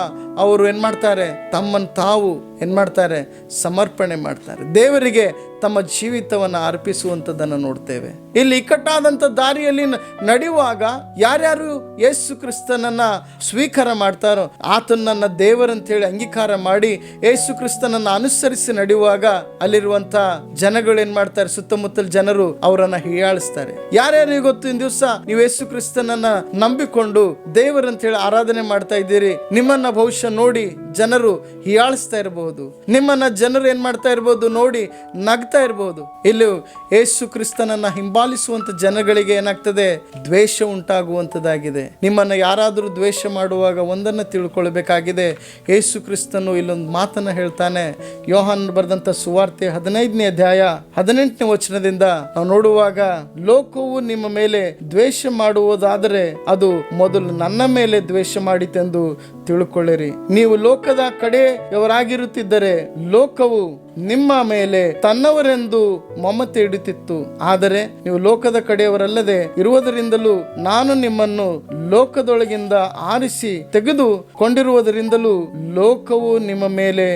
ಅವರು ಏನ್ ಮಾಡ್ತಾರೆ, ತಮ್ಮನ್ನು ತಾವು ಏನ್ ಮಾಡ್ತಾರೆ, ಸಮರ್ಪಣೆ ಮಾಡ್ತಾರೆ. ದೇವರಿಗೆ ತಮ್ಮ ಜೀವಿತವನ್ನು ಅರ್ಪಿಸುವಂಥದ್ದನ್ನು ನೋಡ್ತೇವೆ. ಇಲ್ಲಿ ಇಕ್ಕಟ್ಟಾದಂಥ ದಾರಿಯಲ್ಲಿ ನಡೆಯುವಾಗ ಯಾರ್ಯಾರು ಯೇಸು ಕ್ರಿಸ್ತನನ್ನ ಸ್ವೀಕಾರ ಮಾಡ್ತಾರೋ, ಆತನ ನನ್ನ ದೇವರಂತೇಳಿ ಅಂಗೀಕಾರ ಮಾಡಿ ಯೇಸು ಕ್ರಿಸ್ತನನ್ನ ಅನುಸರಿಸಿ ನಡೆಯುವಾಗ ಅಲ್ಲಿರುವಂತ ಜನಗಳು ಏನ್ ಮಾಡ್ತಾರೆ, ಸುತ್ತಮುತ್ತಲ ಜನರು ಅವರನ್ನ ಹೀಯಾಳಿಸ್ತಾರೆ. ಯಾರ್ಯಾರು ಗೊತ್ತು, ದಿವಸ ನೀವು ಯೇಸು ಕ್ರಿಸ್ತನನ್ನ ನಂಬಿಕೊಂಡು ದೇವರಂತೇಳಿ ಆರಾಧನೆ ಮಾಡ್ತಾ ಇದ್ದೀರಿ, ನಿಮ್ಮನ್ನ ಬಹುಶಃ ನೋಡಿ ಜನರು ಹೀಯಾಳಿಸ್ತಾ ಇರಬಹುದು, ನಿಮ್ಮನ್ನ ಜನರು ಏನ್ ಮಾಡ್ತಾ ಇರಬಹುದು, ನೋಡಿ ನಗ್ತಾ ಇರಬಹುದು. ಇಲ್ಲಿ ಯೇಸು ಕ್ರಿಸ್ತನನ್ನ ಹಿಂಬಾಲಿಸುವಂತ ಜನಗಳಿಗೆ ಏನಾಗ್ತದೆ, ದ್ವೇಷ ಉಂಟಾಗುವಂತದ್ದಾಗಿದೆ. ನಿಮ್ಮನ್ನ ಯಾರಾದರೂ ದ್ವೇಷ ಮಾಡುವಾಗ ಒಂದನ್ನ ತಿಳ್ಕೊಳ್ಬೇಕಾಗಿದೆ, ಯೇಸು ಕ್ರಿಸ್ತನು ಇಲ್ಲೊಂದು ಮಾತನ್ನ ಹೇಳ್ತಾನೆ. ಯೋಹಾನ್ ಬರೆದಂತ ಸುವಾರ್ತೆ 15ನೇ ಅಧ್ಯಾಯ 18ನೇ ವಚನದಿಂದ ನಾವು ನೋಡುವಾಗ, ಲೋಕವು ನಿಮ್ಮ ಮೇಲೆ ದ್ವೇಷ ಮಾಡುವುದಾದರೆ ಅದು ಮೊದಲು ನನ್ನ ಮೇಲೆ ದ್ವೇಷ ಮಾಡಿತೆಂದು ತಿಳ್ಕೊಳ್ಳಿರಿ. ನೀವು ಲೋಕದ ಕಡೆಯವರಾಗಿರುತ್ತಿದ್ದರೆ ಲೋಕವು ನಿಮ್ಮ ಮೇಲೆ ತನ್ನವರೆಂದು ಮಮತೆ ಇಡುತ್ತಿತ್ತು. ಆದರೆ ನೀವು ಲೋಕದ ಕಡೆಯವರಲ್ಲದೆ ಇರುವುದರಿಂದಲೂ ನಾನು ನಿಮ್ಮನ್ನು ಲೋಕದೊಳಗಿಂದ ಆರಿಸಿ ತೆಗೆದುಕೊಂಡಿರುವುದರಿಂದಲೂ ಲೋಕವು ನಿಮ್ಮ ಮೇಲೆ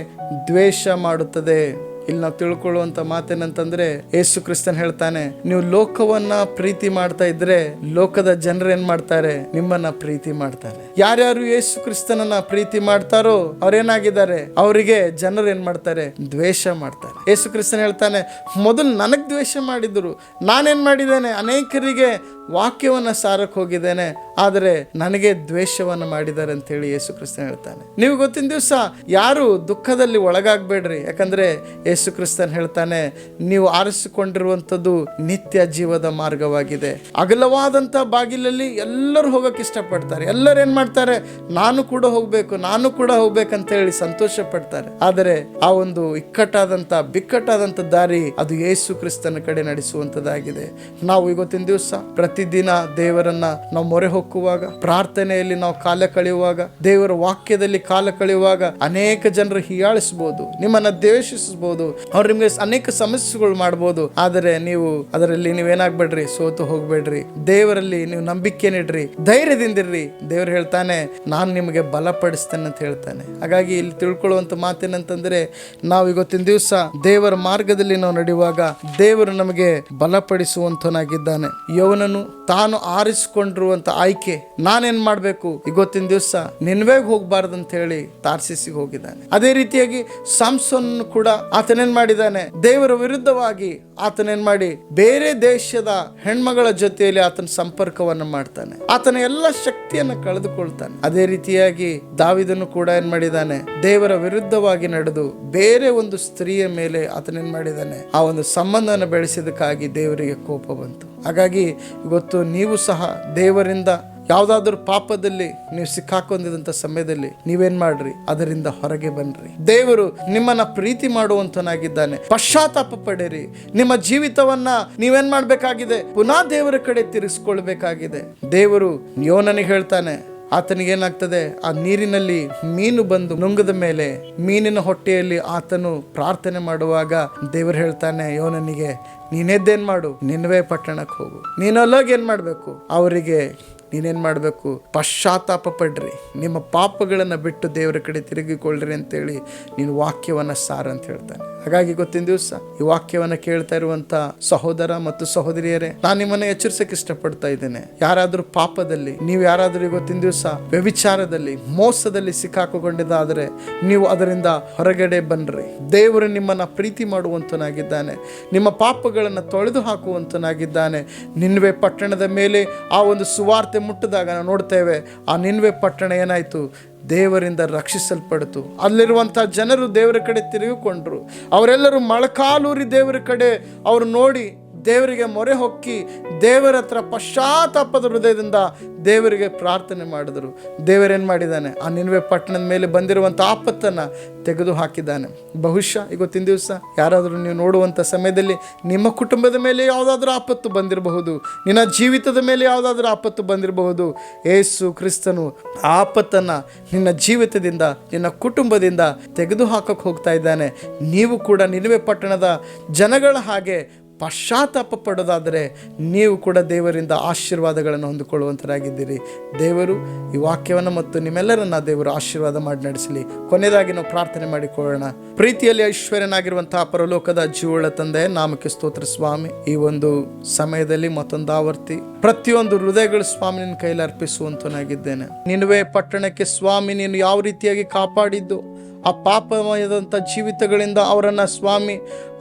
ದ್ವೇಷ ಮಾಡುತ್ತದೆ. ಇಲ್ಲಿ ನಾವು ತಿಳ್ಕೊಳ್ಳುವಂತ ಮಾತೇನಂತಂದ್ರೆ, ಯೇಸು ಕ್ರಿಸ್ತನ್ ಹೇಳ್ತಾನೆ, ನೀವು ಲೋಕವನ್ನ ಪ್ರೀತಿ ಮಾಡ್ತಾ ಇದ್ರೆ ಲೋಕದ ಜನರು ಏನ್ ಮಾಡ್ತಾರೆ, ನಿಮ್ಮನ್ನ ಪ್ರೀತಿ ಮಾಡ್ತಾರೆ. ಯಾರ್ಯಾರು ಯೇಸು ಕ್ರಿಸ್ತನನ್ನ ಪ್ರೀತಿ ಮಾಡ್ತಾರೋ ಅವ್ರೇನಾಗಿದ್ದಾರೆ, ಅವರಿಗೆ ಜನರು ಏನ್ ಮಾಡ್ತಾರೆ, ದ್ವೇಷ ಮಾಡ್ತಾರೆ. ಯೇಸು ಕ್ರಿಸ್ತನ್ ಹೇಳ್ತಾನೆ, ಮೊದಲು ನನಗ್ ದ್ವೇಷ ಮಾಡಿದ್ರು, ನಾನೇನ್ ಮಾಡಿದ್ದೇನೆ, ಅನೇಕರಿಗೆ ವಾಕ್ಯವನ್ನ ಸಾರಕ್ ಹೋಗಿದ್ದೇನೆ, ಆದರೆ ನನಗೆ ದ್ವೇಷವನ್ನ ಮಾಡಿದ್ದಾರೆ ಅಂತ ಹೇಳಿ ಯೇಸು ಕ್ರಿಸ್ತನ್ ಹೇಳ್ತಾನೆ. ನೀವು ಗೊತ್ತಿನ ದಿವಸ ಯಾರು ದುಃಖದಲ್ಲಿ ಒಳಗಾಗ್ಬೇಡ್ರಿ, ಯಾಕಂದ್ರೆ ಯೇಸು ಕ್ರಿಸ್ತನ್ ಹೇಳ್ತಾನೆ, ನೀವು ಆರಿಸಿಕೊಂಡಿರುವಂಥದ್ದು ನಿತ್ಯ ಜೀವದ ಮಾರ್ಗವಾಗಿದೆ. ಅಗಲವಾದಂಥ ಬಾಗಿಲಲ್ಲಿ ಎಲ್ಲರೂ ಹೋಗಕ್ಕೆ ಇಷ್ಟಪಡ್ತಾರೆ. ಎಲ್ಲರೂ ಏನ್ ಮಾಡ್ತಾರೆ, ನಾನು ಕೂಡ ಹೋಗ್ಬೇಕಂತ ಹೇಳಿ ಸಂತೋಷ ಪಡ್ತಾರೆ. ಆದರೆ ಆ ಒಂದು ಇಕ್ಕಟ್ಟಾದಂಥ ಬಿಕ್ಕಟ್ಟಾದಂಥ ದಾರಿ ಅದು ಯೇಸು ಕ್ರಿಸ್ತನ ಕಡೆ ನಡೆಸುವಂಥದ್ದಾಗಿದೆ. ನಾವು ಇವತ್ತಿನ ದಿವಸ ಪ್ರತಿದಿನ ದೇವರನ್ನ ನಾವು ಮೊರೆ ಹೊಕ್ಕುವಾಗ, ಪ್ರಾರ್ಥನೆಯಲ್ಲಿ ನಾವು ಕಾಲ ಕಳೆಯುವಾಗ, ದೇವರ ವಾಕ್ಯದಲ್ಲಿ ಕಾಲ ಕಳೆಯುವಾಗ ಅನೇಕ ಜನರು ಹೀಯಾಳಿಸಬಹುದು, ನಿಮ್ಮನ್ನ ದ್ವೇಷಿಸಬಹುದು, ಅವ್ರು ನಿಮ್ಗೆ ಅನೇಕ ಸಮಸ್ಯೆಗಳು ಮಾಡಬಹುದು. ಆದರೆ ನೀವು ಅದರಲ್ಲಿ ನೀವೇನಾಗ್ಬೇಡ್ರಿ, ಸೋತು ಹೋಗ್ಬೇಡ್ರಿ. ದೇವರಲ್ಲಿ ನೀವು ನಂಬಿಕೆ ನೀಡ್ರಿ, ಧೈರ್ಯದಿಂದಿರ್ರಿ. ದೇವರು ಹೇಳ್ತಾನೆ, ನಾನು ನಿಮಗೆ ಬಲಪಡಿಸ್ತೇನೆ ಅಂತ ಹೇಳ್ತಾನೆ. ಹಾಗಾಗಿ ಇಲ್ಲಿ ತಿಳ್ಕೊಳ್ಳುವಂತ ಮಾತೇನಂತಂದ್ರೆ, ನಾವು ಇವತ್ತಿನ ದಿವಸ ದೇವರ ಮಾರ್ಗದಲ್ಲಿ ನಾವು ನಡೆಯುವಾಗ ದೇವರು ನಮಗೆ ಬಲಪಡಿಸುವಂತನಾಗಿದ್ದಾನೆ. ಯವನನು ತಾನು ಆರಿಸಿಕೊಂಡಿರುವಂತ ಆಯ್ಕೆ, ನಾನೇನ್ ಮಾಡ್ಬೇಕು, ಇವತ್ತಿನ ದಿವಸ ನಿನ್ವೆಗೆ ಹೋಗ್ಬಾರ್ದಂತ ಹೇಳಿ ತಾರ್ಸಿಸಿಗೆ ಹೋಗಿದ್ದಾನೆ. ಅದೇ ರೀತಿಯಾಗಿ ಸಾಮ್ಸನ್ ಕೂಡ ಆತನೇನ್ ಮಾಡಿದ್ದಾನೆ, ದೇವರ ವಿರುದ್ಧವಾಗಿ ಆತನೇನ್ ಮಾಡಿ ಬೇರೆ ದೇಶದ ಹೆಣ್ಮಗಳ ಜೊತೆಯಲ್ಲಿ ಆತನ ಸಂಪರ್ಕವನ್ನು ಮಾಡ್ತಾನೆ, ಆತನ ಎಲ್ಲ ಶಕ್ತಿಯನ್ನು ಕಳೆದುಕೊಳ್ತಾನೆ. ಅದೇ ರೀತಿಯಾಗಿ ದಾವಿದನು ಕೂಡ ಏನ್ ಮಾಡಿದ್ದಾನೆ, ದೇವರ ವಿರುದ್ಧವಾಗಿ ನಡೆದು ಬೇರೆ ಒಂದು ಸ್ತ್ರೀಯ ಮೇಲೆ ಆತನೇನ್ ಮಾಡಿದ್ದಾನೆ, ಆ ಒಂದು ಸಂಬಂಧವನ್ನು ಬೆಳೆಸಿದಕ್ಕಾಗಿ ದೇವರಿಗೆ ಕೋಪ ಬಂತು. ಹಾಗಾಗಿ ಇವತ್ತು ನೀವು ಸಹ ದೇವರಿಂದ ಯಾವುದಾದ್ರೂ ಪಾಪದಲ್ಲಿ ನೀವು ಸಿಕ್ಕಾಕೊಂಡಿದಂಥ ಸಮಯದಲ್ಲಿ ನೀವೇನ್ ಮಾಡ್ರಿ, ಅದರಿಂದ ಹೊರಗೆ ಬನ್ರಿ. ದೇವರು ನಿಮ್ಮನ್ನ ಪ್ರೀತಿ ಮಾಡುವಂತನಾಗಿದ್ದಾನೆ. ಪಶ್ಚಾತ್ತಾಪ ಪಡಿರಿ. ನಿಮ್ಮ ಜೀವಿತವನ್ನ ನೀವೇನ್ ಮಾಡ್ಬೇಕಾಗಿದೆ, ಪುನಃ ದೇವರ ಕಡೆ ತಿರುಗಿಸ್ಕೊಳ್ಬೇಕಾಗಿದೆ. ದೇವರು ಯೋನನಿಗೆ ಹೇಳ್ತಾನೆ, ಆತನಿಗೇನಾಗ್ತದೆ, ಆ ನೀರಿನಲ್ಲಿ ಮೀನು ಬಂದು ನುಂಗದ ಮೇಲೆ ಮೀನಿನ ಹೊಟ್ಟೆಯಲ್ಲಿ ಆತನು ಪ್ರಾರ್ಥನೆ ಮಾಡುವಾಗ ದೇವರು ಹೇಳ್ತಾನೆ ಯೋನನಿಗೆ, ನೀನೆದ್ದೇನ್ ಮಾಡು, ನಿನ್ವೆ ಪಟ್ಟಣಕ್ಕೆ ಹೋಗು. ನೀನಲ್ಲೋಗಿ ಏನ್ ಮಾಡ್ಬೇಕು, ಅವರಿಗೆ ನೀನೇನು ಮಾಡಬೇಕು? ಪಶ್ಚಾತ್ತಾಪ ಪಡ್ರಿ, ನಿಮ್ಮ ಪಾಪಗಳನ್ನು ಬಿಟ್ಟು ದೇವರ ಕಡೆ ತಿರುಗಿಕೊಳ್ಳ್ರಿ ಅಂತೇಳಿ ನೀನು ವಾಕ್ಯವನ್ನು ಸಾರು ಅಂತ ಹೇಳ್ತಾನೆ. ಹಾಗಾಗಿ ಗೊತ್ತಿನ ದಿವಸ ಈ ವಾಕ್ಯವನ್ನು ಕೇಳ್ತಾ ಇರುವಂತ ಸಹೋದರ ಮತ್ತು ಸಹೋದರಿಯರೇ, ನಾನು ನಿಮ್ಮನ್ನ ಎಚ್ಚರಿಸಕ್ಕೆ ಇಷ್ಟಪಡ್ತಾ ಇದ್ದೇನೆ. ಯಾರಾದ್ರೂ ಪಾಪದಲ್ಲಿ, ನೀವು ಯಾರಾದ್ರೂ ಇವತ್ತಿನ ದಿವಸ ವ್ಯಭಿಚಾರದಲ್ಲಿ, ಮೋಸದಲ್ಲಿ ಸಿಕ್ಕಾಕೊಂಡಿದ್ದಾದರೆ ನೀವು ಅದರಿಂದ ಹೊರಗಡೆ ಬನ್ರಿ. ದೇವರು ನಿಮ್ಮನ್ನ ಪ್ರೀತಿ ಮಾಡುವಂತನಾಗಿದ್ದಾನೆ, ನಿಮ್ಮ ಪಾಪಗಳನ್ನು ತೊಳೆದು ಹಾಕುವಂತನಾಗಿದ್ದಾನೆ. ನಿನ್ವೆ ಪಟ್ಟಣದ ಮೇಲೆ ಆ ಒಂದು ಸುವಾರ್ತೆ ಮುಟ್ಟಿದಾಗ ನಾವು ನೋಡ್ತೇವೆ, ಆ ನಿನ್ವೆ ಪಟ್ಟಣ ಏನಾಯ್ತು? ದೇವರಿಂದ ರಕ್ಷಿಸಲ್ಪಡ್ತು. ಅಲ್ಲಿರುವಂಥ ಜನರು ದೇವರ ಕಡೆ ತಿರುಗಿಕೊಂಡ್ರು. ಅವರೆಲ್ಲರೂ ಮೊಳಕಾಲೂರಿ ದೇವರ ಕಡೆ ಅವರು ನೋಡಿ ದೇವರಿಗೆ ಮೊರೆ ಹೊಕ್ಕಿ ದೇವರ ಹತ್ರ ಪಶ್ಚಾತ್ತಾಪದ ಹೃದಯದಿಂದ ದೇವರಿಗೆ ಪ್ರಾರ್ಥನೆ ಮಾಡಿದರು. ದೇವರೇನು ಮಾಡಿದ್ದಾನೆ? ಆ ನಿನ್ವೆ ಪಟ್ಟಣದ ಮೇಲೆ ಬಂದಿರುವಂಥ ಆಪತ್ತನ್ನು ತೆಗೆದು ಹಾಕಿದ್ದಾನೆ. ಬಹುಶಃ ಇವತ್ತಿನ ದಿವಸ ಯಾರಾದರೂ ನೀವು ನೋಡುವಂಥ ಸಮಯದಲ್ಲಿ ನಿಮ್ಮ ಕುಟುಂಬದ ಮೇಲೆ ಯಾವುದಾದ್ರೂ ಆಪತ್ತು ಬಂದಿರಬಹುದು, ನಿನ್ನ ಜೀವಿತದ ಮೇಲೆ ಯಾವುದಾದ್ರೂ ಆಪತ್ತು ಬಂದಿರಬಹುದು. ಯೇಸು ಕ್ರಿಸ್ತನು ಆಪತ್ತನ್ನು ನಿನ್ನ ಜೀವಿತದಿಂದ, ನಿನ್ನ ಕುಟುಂಬದಿಂದ ತೆಗೆದು ಹಾಕಕ್ಕೆ ಹೋಗ್ತಾ ಇದ್ದಾನೆ. ನೀವು ಕೂಡ ನಿನ್ವೆ ಪಟ್ಟಣದ ಜನಗಳ ಹಾಗೆ ಪಶ್ಚಾತ್ತಾಪ ಪಡೋದಾದರೆ ನೀವು ಕೂಡ ದೇವರಿಂದ ಆಶೀರ್ವಾದಗಳನ್ನು ಹೊಂದಿಕೊಳ್ಳುವಂತರಾಗಿದ್ದೀರಿ. ದೇವರು ಈ ವಾಕ್ಯವನ್ನು ಮತ್ತು ನಿಮ್ಮೆಲ್ಲರನ್ನ ದೇವರು ಆಶೀರ್ವಾದ ಮಾಡಿ ನಡೆಸಲಿ. ಕೊನೆಯದಾಗಿ ನಾವು ಪ್ರಾರ್ಥನೆ ಮಾಡಿಕೊಳ್ಳೋಣ. ಪ್ರೀತಿಯಲ್ಲಿ ಐಶ್ವರ್ಯನಾಗಿರುವಂತಹ ಪರಲೋಕದ ಜೀವಳ ತಂದೆ, ನಾಮಕ್ಕೆ ಸ್ತೋತ್ರ ಸ್ವಾಮಿ. ಈ ಒಂದು ಸಮಯದಲ್ಲಿ ಮತ್ತೊಂದು ಆವರ್ತಿ ಪ್ರತಿಯೊಂದು ಹೃದಯಗಳು ಸ್ವಾಮಿ ನಿನ್ನ ಕೈಲಿ ಅರ್ಪಿಸುವಂತನಾಗಿದ್ದೇನೆ. ನಿನ್ವೆ ಪಟ್ಟಣಕ್ಕೆ ಸ್ವಾಮಿ ನೀನು ಯಾವ ರೀತಿಯಾಗಿ ಕಾಪಾಡಿದ್ದು, ಆ ಪಾಪಮಯದಂಥ ಜೀವಿತಗಳಿಂದ ಅವರನ್ನು ಸ್ವಾಮಿ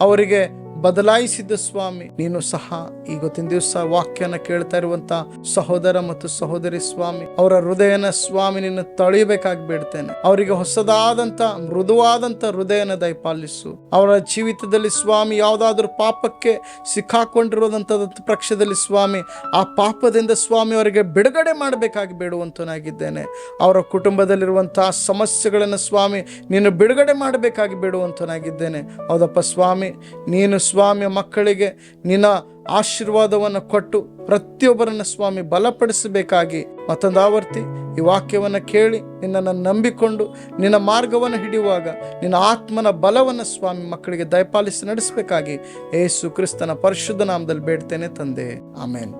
ಅವರಿಗೆ ಬದಲಾಯಿಸಿದ್ದ ಸ್ವಾಮಿ, ನೀನು ಸಹ ಇವತ್ತಿನ ದಿವಸ ವಾಕ್ಯನ ಕೇಳ್ತಾ ಇರುವಂತ ಸಹೋದರ ಮತ್ತು ಸಹೋದರಿ ಸ್ವಾಮಿ, ಅವರ ಹೃದಯನ ಸ್ವಾಮಿ ನಿನ್ನ ತಳಿಬೇಕಾಗಿ ಬೇಡ್ತೇನೆ. ಅವರಿಗೆ ಹೊಸದಾದಂತ ಮೃದುವಾದಂತ ಹೃದಯನ ದಯಪಾಲಿಸು. ಅವರ ಜೀವಿತದಲ್ಲಿ ಸ್ವಾಮಿ ಯಾವುದಾದ್ರೂ ಪಾಪಕ್ಕೆ ಸಿಕ್ಕಾಕೊಂಡಿರೋದಂತ ಪಕ್ಷದಲ್ಲಿ ಸ್ವಾಮಿ ಆ ಪಾಪದಿಂದ ಸ್ವಾಮಿ ಅವರಿಗೆ ಬಿಡುಗಡೆ ಮಾಡಬೇಕಾಗಿ ಬೇಡುವಂತನಾಗಿದ್ದೇನೆ. ಅವರ ಕುಟುಂಬದಲ್ಲಿರುವಂತಹ ಸಮಸ್ಯೆಗಳನ್ನು ಸ್ವಾಮಿ ನೀನು ಬಿಡುಗಡೆ ಮಾಡಬೇಕಾಗಿ ಬೇಡುವಂತನಾಗಿದ್ದೇನೆ. ಹೌದಪ್ಪ ಸ್ವಾಮಿ, ನೀನು ಸ್ವಾಮಿ ಮಕ್ಕಳಿಗೆ ನಿನ್ನ ಆಶೀರ್ವಾದವನ್ನು ಕೊಟ್ಟು ಪ್ರತಿಯೊಬ್ಬರನ್ನ ಸ್ವಾಮಿ ಬಲಪಡಿಸಬೇಕಾಗಿ ಮತ್ತೊಂದು ಆವರ್ತಿ ಈ ವಾಕ್ಯವನ್ನು ಕೇಳಿ ನಿನ್ನನ್ನು ನಂಬಿಕೊಂಡು ನಿನ್ನ ಮಾರ್ಗವನ್ನು ಹಿಡಿಯುವಾಗ ನಿನ್ನ ಆತ್ಮನ ಬಲವನ್ನು ಸ್ವಾಮಿ ಮಕ್ಕಳಿಗೆ ದಯಪಾಲಿಸಿ ನಡೆಸಬೇಕಾಗಿ ಯೇಸು ಕ್ರಿಸ್ತನ ಪರಿಶುದ್ಧ ನಾಮದಲ್ಲಿ ಬೇಡ್ತೇನೆ ತಂದೆ, ಆಮೇನ್.